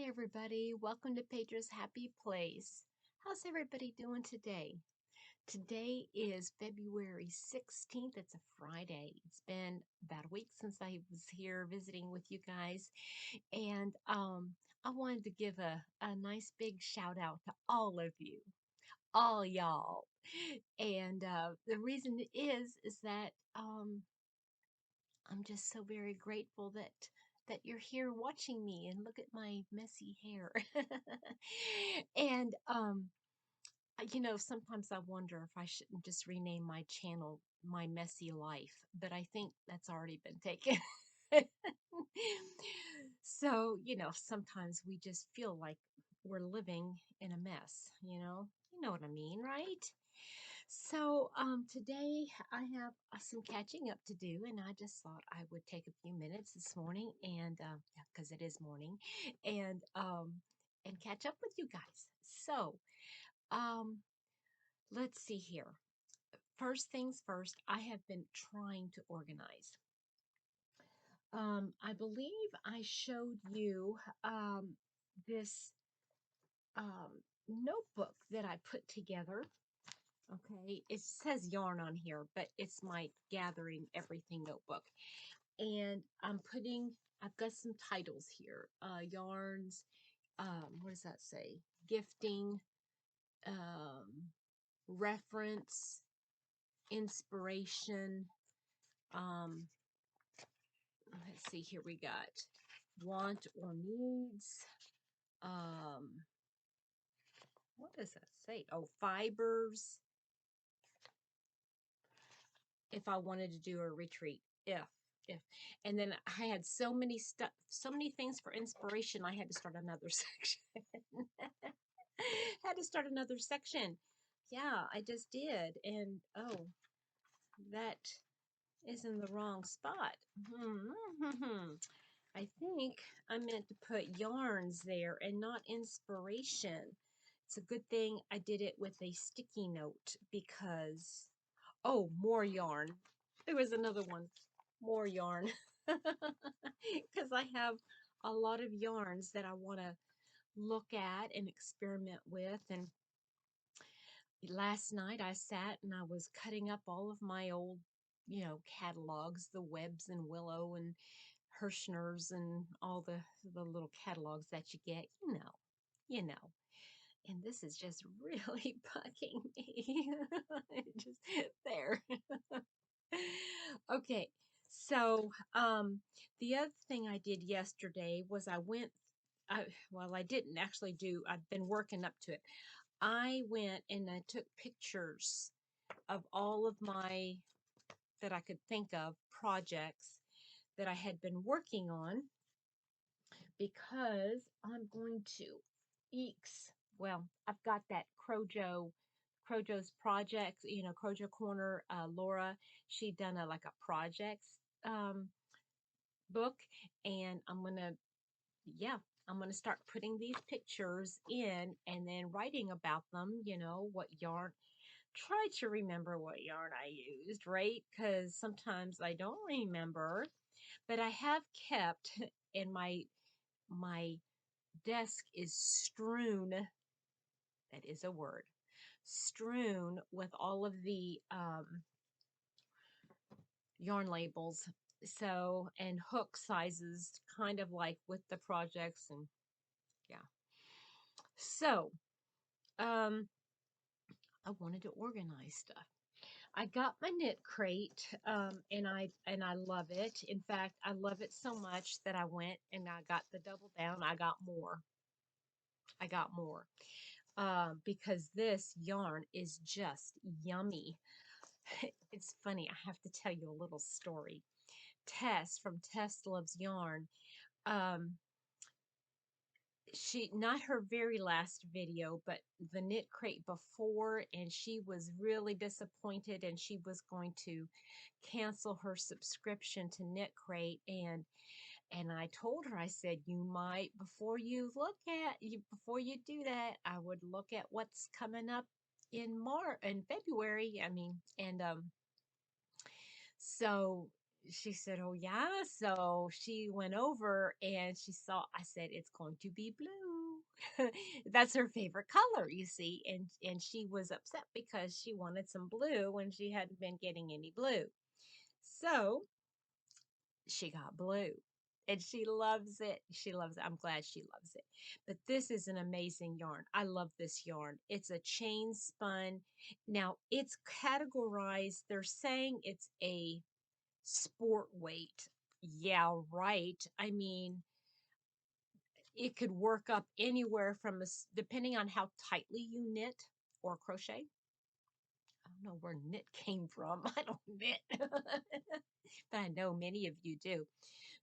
Hi, everybody. Welcome to Petra's Happy Place. How's everybody doing today? Today is February 16th. It's a Friday. It's been about a week since I was here visiting with you guys. And I wanted to give a nice big shout out to all of you, all y'all. And the reason is that I'm just so very grateful that you're here watching me and look at my messy hair. And sometimes I wonder if I shouldn't just rename my channel My Messy Life, but I think that's already been taken. So, sometimes we just feel like we're living in a mess, You know what I mean, right? So, today I have some catching up to do, and I just thought I would take a few minutes this morning, and yeah, because it is morning, and catch up with you guys. So, um, let's see here. First things first, I have been trying to organize. I believe I showed you this notebook that I put together. Okay, it says yarn on here, but it's my gathering everything notebook. And I've got some titles here. Yarns, what does that say? Gifting, um, reference, inspiration. Um, let's see, here we got want or needs. Um, what does that say? Oh, fibers. If I wanted to do a retreat, if and then I had so many things for inspiration. I had to start another section. Had to start another section. Yeah, I just did. And oh, that is in the wrong spot. I think I meant to put yarns there and not inspiration. It's a good thing I did it with a sticky note because, oh, more yarn. There was another one, more yarn. Because I have a lot of yarns that I want to look at and experiment with. And last night I sat and I was cutting up all of my old, catalogs, the Webs and Willow and Hirschner's and all the little catalogs that you get, you know. And this is just really bugging me. Just there. Okay. So, the other thing I did yesterday was I didn't actually I've been working up to it. I went and I took pictures of all of my, that I could think of, projects that I had been working on because I'm going to eeks. Well, I've got that Crojo's project, Crojo Corner, Laura, she done like a projects um, book, and yeah, I'm gonna start putting these pictures in and then writing about them, what yarn, try to remember what yarn I used, right? Because sometimes I don't remember, but I have kept in my desk is strewn, that is a word, strewn with all of the yarn labels. So, and hook sizes, kind of like with the projects, and yeah. So, um, I wanted to organize stuff. I got my knit crate, and I love it. In fact, I love it so much that I went and I got the double down. I got more. I got more. Because this yarn is just yummy. It's funny, I have to tell you a little story. Tess from Tess Loves Yarn, um, she, not her very last video, but the knit crate before, and she was really disappointed and she was going to cancel her subscription to knit crate. And I told her, I said, you might, before you do that, I would look at what's coming up in February. I mean, and so she said, "Oh yeah." So she went over and she saw. I said, "It's going to be blue." That's her favorite color, you see. And she was upset because she wanted some blue when she hadn't been getting any blue. So she got blue. And she loves it. She loves it. I'm glad she loves it. But this is an amazing yarn. I love this yarn. It's a chain spun. Now, it's categorized, they're saying it's a sport weight. Yeah, right. I mean, it could work up anywhere from depending on how tightly you knit or crochet. I don't know where knit came from. I don't knit, but I know many of you do.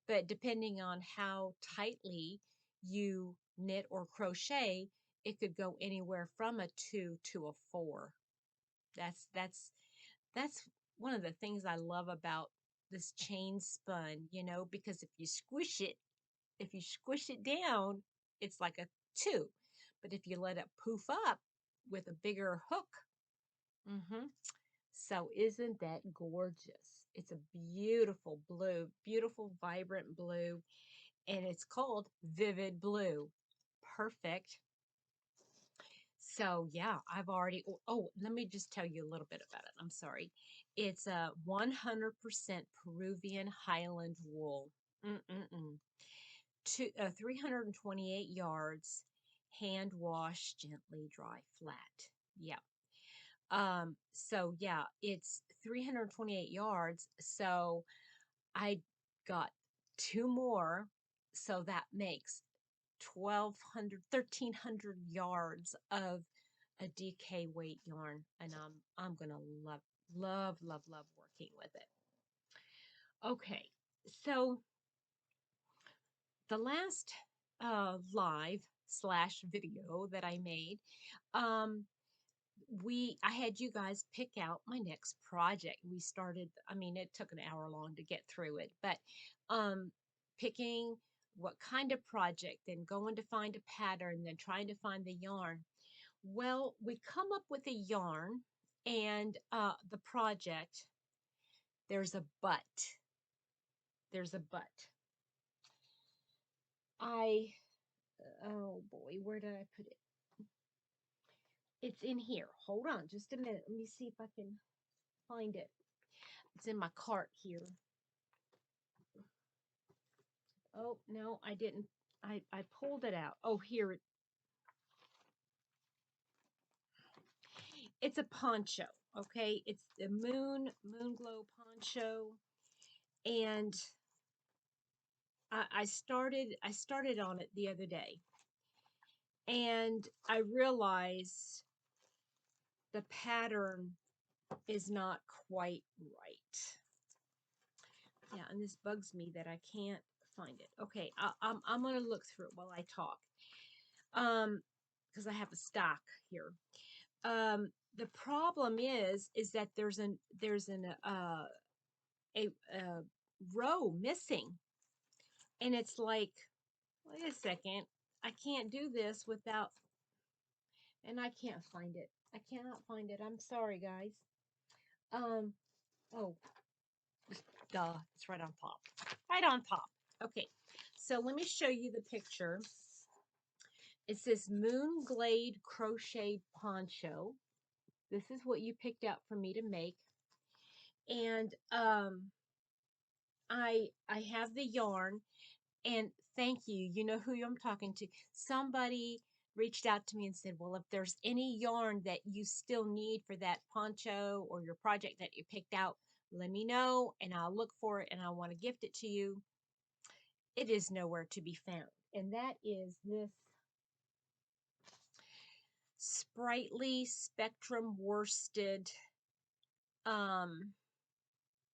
But depending on how tightly you knit or crochet, it could go anywhere from a 2 to a 4. That's one of the things I love about this chain spun, because if you squish it down, it's like a 2. But if you let it poof up with a bigger hook, hmm so isn't that gorgeous? It's a beautiful blue, beautiful, vibrant blue, and it's called Vivid Blue. Perfect. So yeah, I've already. Let me just tell you a little bit about it. I'm sorry. It's a 100% Peruvian Highland wool. Mm-mm-mm. 328 yards, hand wash, gently dry, flat. Yeah. So yeah, it's 328 yards. So I got two more. So that makes 1,300 yards of a DK weight yarn. And I'm gonna love, love, love, love working with it. Okay, so the last live slash video that I made, um, I had you guys pick out my next project. We started, I mean, it took an hour long to get through it, but um, picking what kind of project, then going to find a pattern, then trying to find the yarn. Well, we come up with a yarn and the project, there's a but. There's a but. I, oh boy, where did I put it? It's in here. Hold on just a minute. Let me see if I can find it. It's in my cart here. Oh, no, I didn't. I pulled it out. Oh, here. It's a poncho. Okay. It's the moon glow poncho. And I started on it the other day. And I realized the pattern is not quite right. Yeah, and this bugs me that I can't find it. Okay, I'm gonna look through it while I talk. Because I have a stock here. The problem is that there's a row missing, and it's like, wait a second, I can't do this without, and I can't find it. I cannot find it. I'm sorry, guys. Um, oh, duh, it's right on top. Right on top. Okay, so let me show you the picture. It says Moon Glade Crocheted Poncho. This is what you picked out for me to make. And I have the yarn, and thank you. You know who I'm talking to. Somebody reached out to me and said, "Well, if there's any yarn that you still need for that poncho or your project that you picked out, let me know and I'll look for it and I want to gift it to you." It is nowhere to be found. And that is this sprightly spectrum worsted um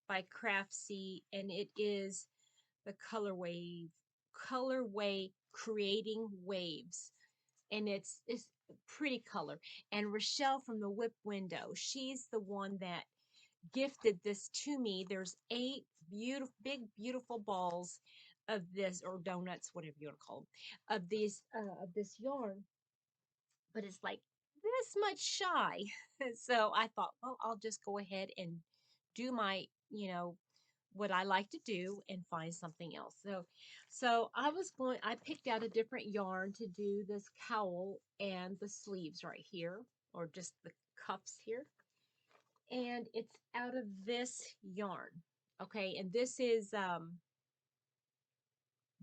by Craftsy, and it is the colorway creating waves, and it's a pretty color. And Rochelle from the Whip Window, she's the one that gifted this to me. There's 8 beautiful, big, beautiful balls of this, or donuts, whatever you want to call them, of this yarn, but it's like this much shy. So I thought, well, I'll just go ahead and do my, what I like to do and find something else. So I picked out a different yarn to do this cowl and the sleeves right here, or just the cuffs here. And it's out of this yarn. Okay, and this is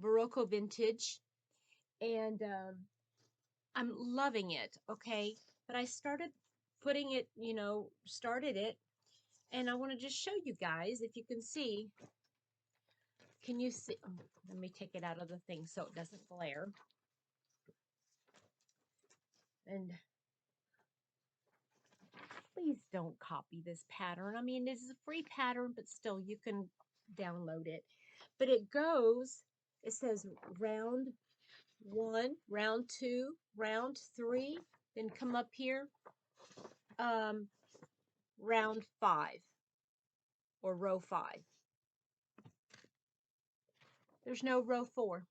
Barocco Vintage, and I'm loving it. Okay, but I started putting it, started it, and I want to just show you guys if you can see. Can you see? Oh, let me take it out of the thing so it doesn't glare. And please don't copy this pattern. I mean, this is a free pattern, but still you can download it. But it says round 1, round 2, round 3, then come up here, round 5 or row 5. There's no row 4.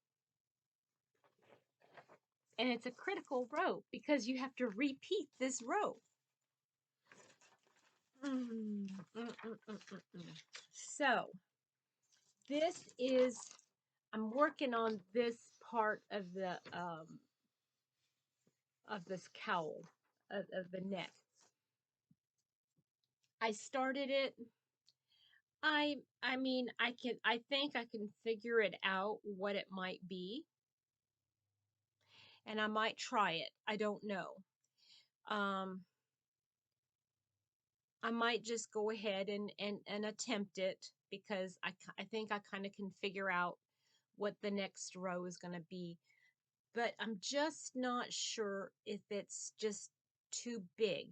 And it's a critical row because you have to repeat this row. So I'm working on this part of this cowl, of the neck. I started it. I think I can figure it out what it might be, and I might try it. I don't know. Um, I might just go ahead and attempt it because I think I kind of can figure out what the next row is going to be. But I'm just not sure if it's just too big.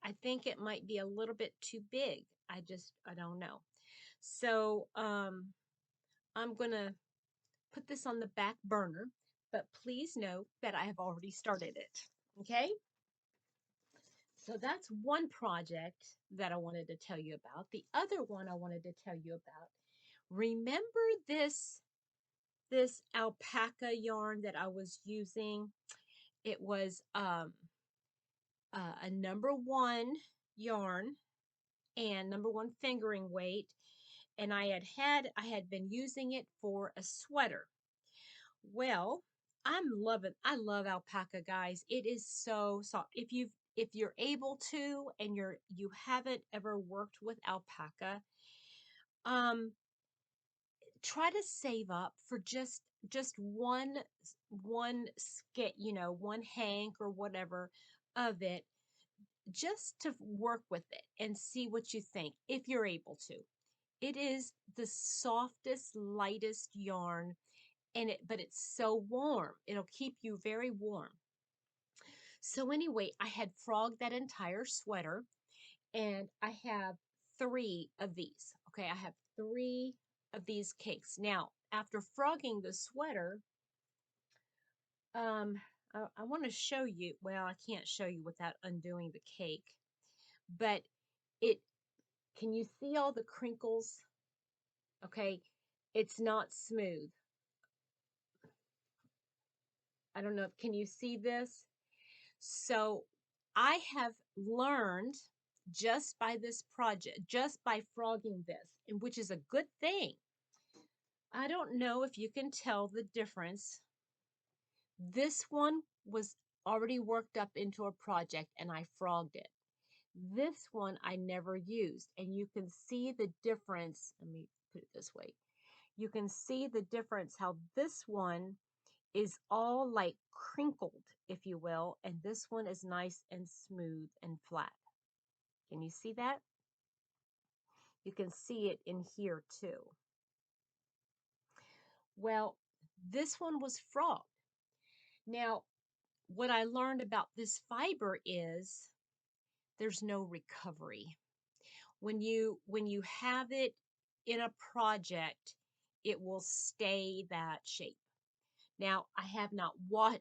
I think it might be a little bit too big. I don't know. So I'm going to put this on the back burner, but please know that I have already started it. Okay? So that's one project that I wanted to tell you about. The other one I wanted to tell you about. Remember this alpaca yarn that I was using? It was a number 1 yarn and number 1 fingering weight, and I had been using it for a sweater. Well, I love alpaca, guys. It is so soft. If you're able to and you haven't ever worked with alpaca, um try to save up for just one skit, one hank or whatever of it, just to work with it and see what you think if you're able to. It is the softest, lightest yarn, but it's so warm. It'll keep you very warm. So anyway, I had frogged that entire sweater, and I have 3 of these. Okay, I have 3 of these cakes. Now, after frogging the sweater, I want to show you. Well, I can't show you without undoing the cake, but it. Can you see all the crinkles? Okay, it's not smooth. I don't know. Can you see this? So I have learned just by this project, just by frogging this, and which is a good thing. I don't know if you can tell the difference. This one was already worked up into a project and I frogged it. This one I never used, and you can see the difference. Let me put it this way. You can see the difference how this one is all like crinkled, if you will, and this one is nice and smooth and flat. Can you see that? You can see it in here too. Well, this one was frogged. Now, what I learned about this fiber is there's no recovery. When you have it in a project, it will stay that shape. Now, I have not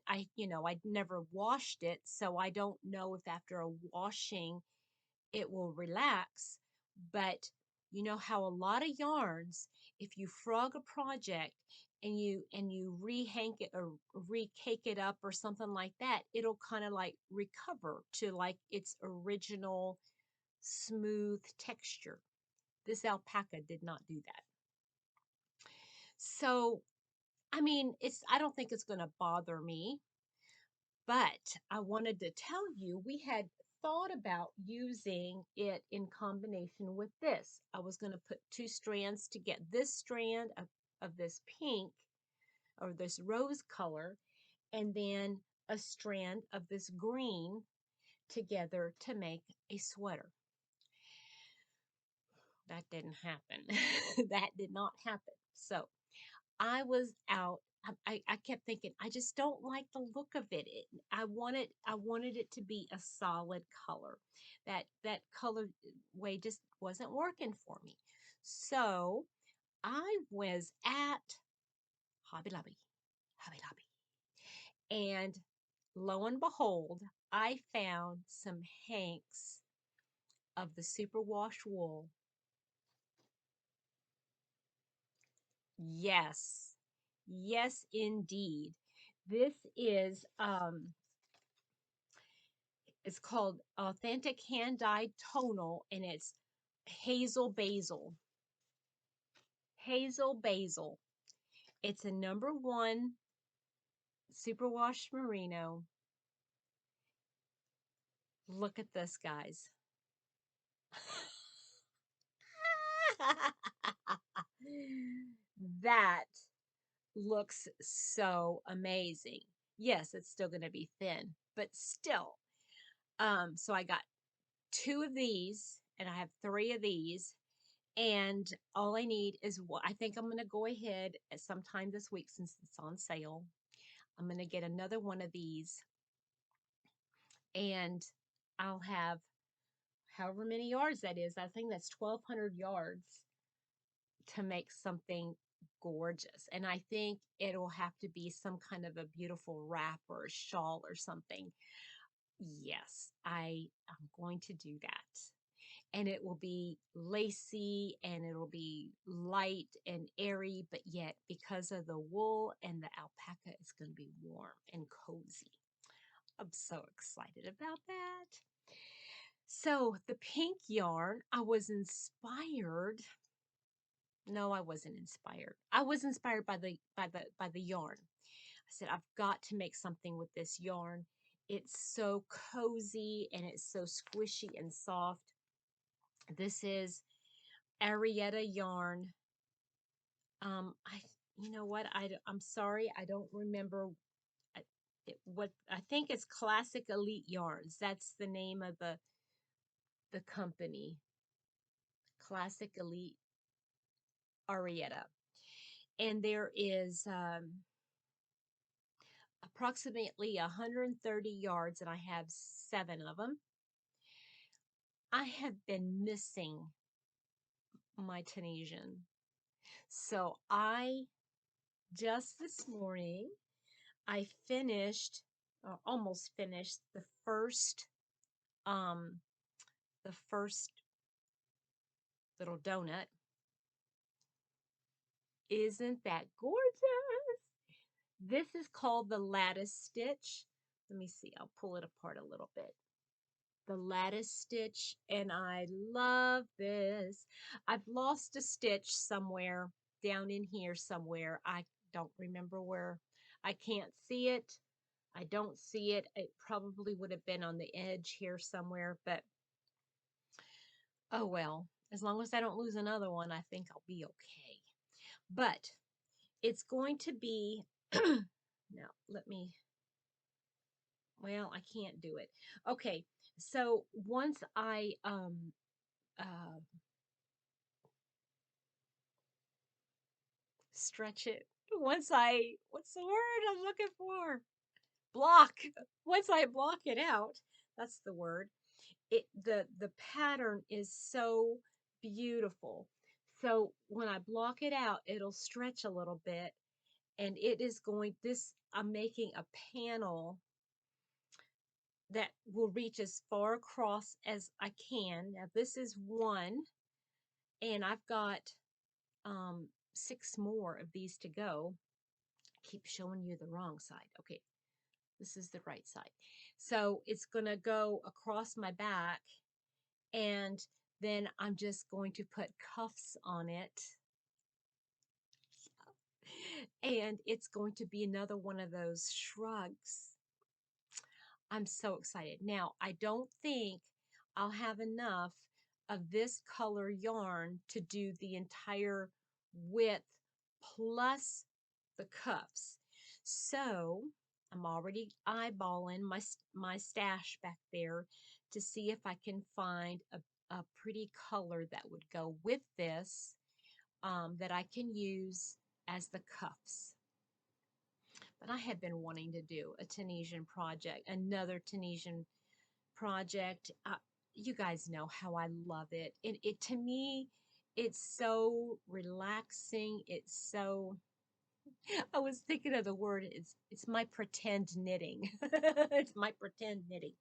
I'd never washed it, so I don't know if after a washing it will relax. But you know how a lot of yarns, if you frog a project and you rehank it or recake it up or something like that, it'll kind of like recover to like its original smooth texture. This alpaca did not do that. So, I mean, I don't think it's going to bother me, but I wanted to tell you we had thought about using it in combination with this. I was going to put two strands to get this strand of this pink or this rose color, and then a strand of this green together to make a sweater. That didn't happen. That did not happen. So I was out. I kept thinking, I just don't like the look of it. I wanted it to be a solid color. That color way just wasn't working for me. So I was at Hobby Lobby, Hobby Lobby, and lo and behold, I found some hanks of the superwash wool. Yes. Yes, indeed. This is it's called Authentic Hand Dyed Tonal, and it's Hazel Basil. Hazel Basil. It's a #1 superwash merino. Look at this, guys. That looks so amazing. Yes, it's still going to be thin, but still. So I got 2 of these, and I have 3 of these, and all I need is what I think I'm going to go ahead at sometime this week since it's on sale. I'm going to get another one of these, and I'll have however many yards that is. I think that's 1,200 yards to make something gorgeous. And I think it'll have to be some kind of a beautiful wrap or a shawl or something. Yes, I am going to do that. And it will be lacy and it'll be light and airy, but yet because of the wool and the alpaca, it's going to be warm and cozy. I'm so excited about that. So the pink yarn, I was inspired. No, I wasn't inspired. I was inspired by the yarn. I said, I've got to make something with this yarn. It's so cozy and it's so squishy and soft. This is Arietta Yarn. I, you know what? I'm sorry, I don't remember what I think it's Classic Elite Yarns. That's the name of the company. Classic Elite Arietta, and there is approximately 130 yards, and I have 7 of them. I have been missing my Tunisian, so I just this morning I finished, or almost finished, um, the first little donut. Isn't that gorgeous? This is called the Lattice Stitch. Let me see. I'll pull it apart a little bit. The Lattice Stitch, and I love this. I've lost a stitch somewhere down in here somewhere. I don't remember where. I can't see it. I don't see it. It probably would have been on the edge here somewhere, but oh well. As long as I don't lose another one, I think I'll be okay. But it's going to be, now let me, well, I can't do it. Okay, so once I uh, stretch it, what's the word I'm looking for? Block. Once I block it out, that's the word. The pattern is so beautiful. So when I block it out, it'll stretch a little bit, and it is going, this, I'm making a panel that will reach as far across as I can. Now this is one, and I've got 6 more of these to go. Keep showing you the wrong side. Okay, this is the right side. So it's gonna go across my back, and Then I'm just going to put cuffs on it. And it's going to be another one of those shrugs. I'm so excited. Now, I don't think I'll have enough of this color yarn to do the entire width plus the cuffs. So I'm already eyeballing my stash back there to see if I can find a pretty color that would go with this that I can use as the cuffs. But I have been wanting to do a Tunisian project, another Tunisian project. You guys know how I love it. It to me, it's so relaxing. It's so. I was thinking of the word. It's my pretend knitting. It's my pretend knitting.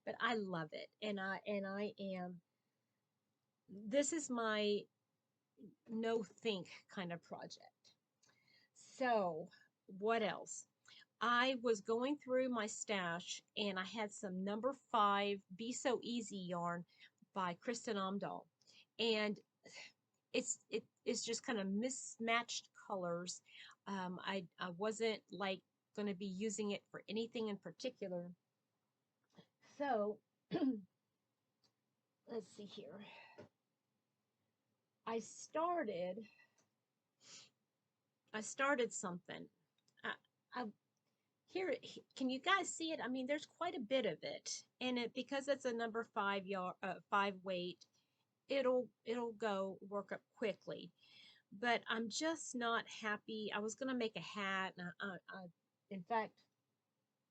But I love it, and I am. This is my no think kind of project. So what else? I was going through my stash and I had some number 5 Be So Easy yarn by Kristen Amdahl. And it's just kind of mismatched colors. I wasn't like going to be using it for anything in particular. So let's see here. I started something. I Here, can you guys see it? I mean, there's quite a bit of it, and it because it's a number 5 weight, it'll go work up quickly. But I'm just not happy. I was gonna make a hat, and in fact,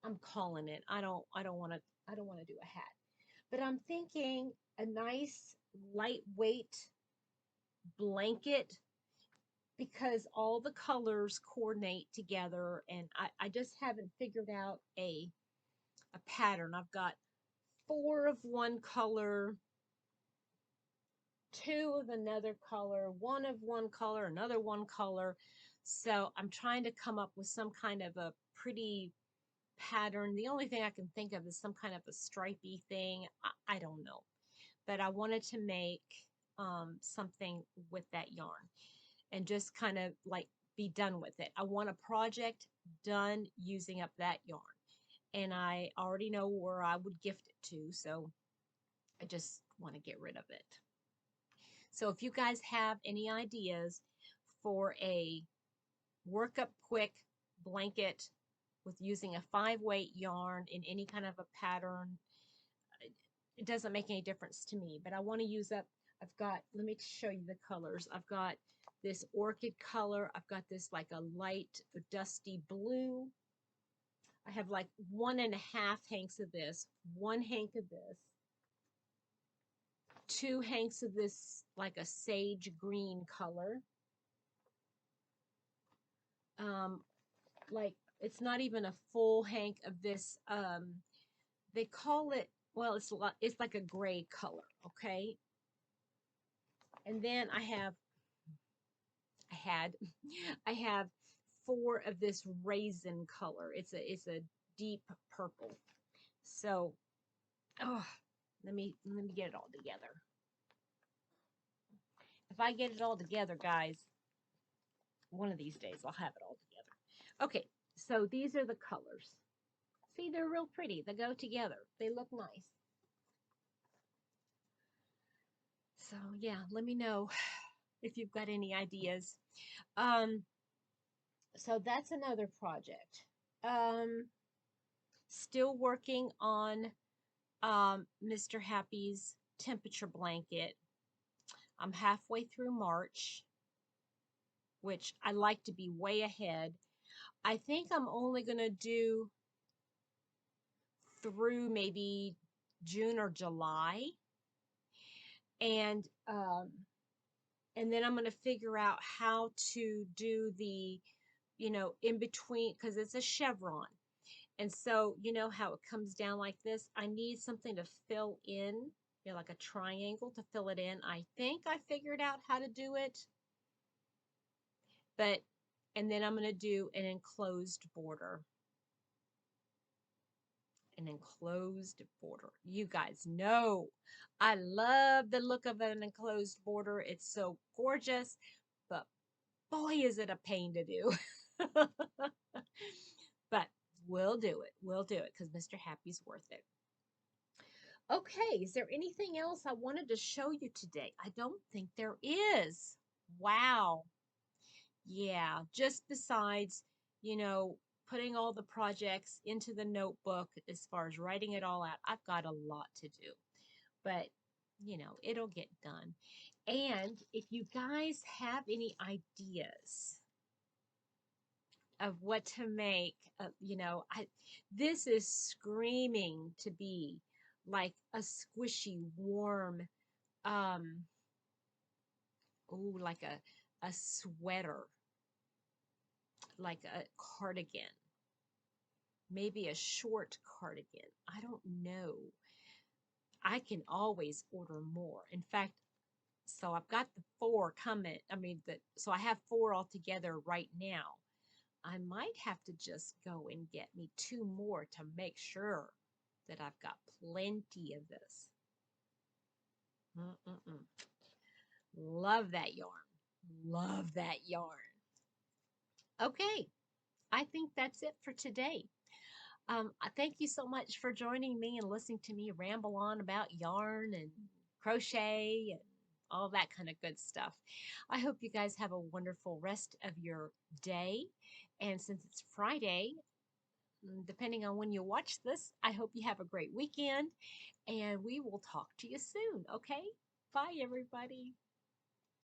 I'm calling it. I don't want to do a hat, but I'm thinking a nice lightweight blanket because all the colors coordinate together, and I just haven't figured out a pattern. I've got 4 of one color, 2 of another color, 1 of one color, another one color. So I'm trying to come up with some kind of a pretty pattern. The only thing I can think of is some kind of a stripy thing. I don't know. But I wanted to make something with that yarn and just kind of like be done with it. I want a project done using up that yarn. And I already know where I would gift it to, so I just want to get rid of it. So if you guys have any ideas for a work up quick blanket with using a 5 weight yarn in any kind of a pattern, it doesn't make any difference to me, but I want to use up, I've got, let me show you the colors. I've got this orchid color. I've got this like a light dusty blue. I have like 1.5 hanks of this, 1 hank of this, 2 hanks of this like a sage green color. Like it's not even a full hank of this. They call it, well, it's like a gray color, okay? And then I have 4 of this raisin color. It's a deep purple. So, oh, let me get it all together. If I get it all together, guys, one of these days I'll have it all together. Okay, so these are the colors. See, they're real pretty. They go together. They look nice. So yeah, let me know if you've got any ideas. So that's another project. Still working on Mr. Happy's temperature blanket. I'm halfway through March, which I like to be way ahead. I think I'm only going to do through maybe June or July. And then I'm going to figure out how to do the, in between, because it's a chevron. And so, you know how it comes down like this? I need something to fill in, like a triangle to fill it in. I think I figured out how to do it. And then I'm going to do an enclosed border. an enclosed border. You guys know I love the look of an enclosed border. It's so gorgeous, but boy, is it a pain to do. But we'll do it. We'll do it because Mr. Happy's worth it. Okay, is there anything else I wanted to show you today? I don't think there is. Wow. Yeah, just besides, you know, putting all the projects into the notebook as far as writing it all out, I've got a lot to do. But, it'll get done. And if you guys have any ideas of what to make, this is screaming to be like a squishy, warm, um, ooh, like a sweater, like a cardigan, maybe a short cardigan. I don't know. I can always order more. In fact, so I've got the four coming. So I have four altogether right now. I might have to just go and get me two more to make sure that I've got plenty of this. Mm-mm-mm. Love that yarn. Love that yarn. Okay, I think that's it for today. I thank you so much for joining me and listening to me ramble on about yarn and crochet and all that kind of good stuff. I hope you guys have a wonderful rest of your day. And since it's Friday, depending on when you watch this, I hope you have a great weekend and we will talk to you soon. Okay? Bye, everybody.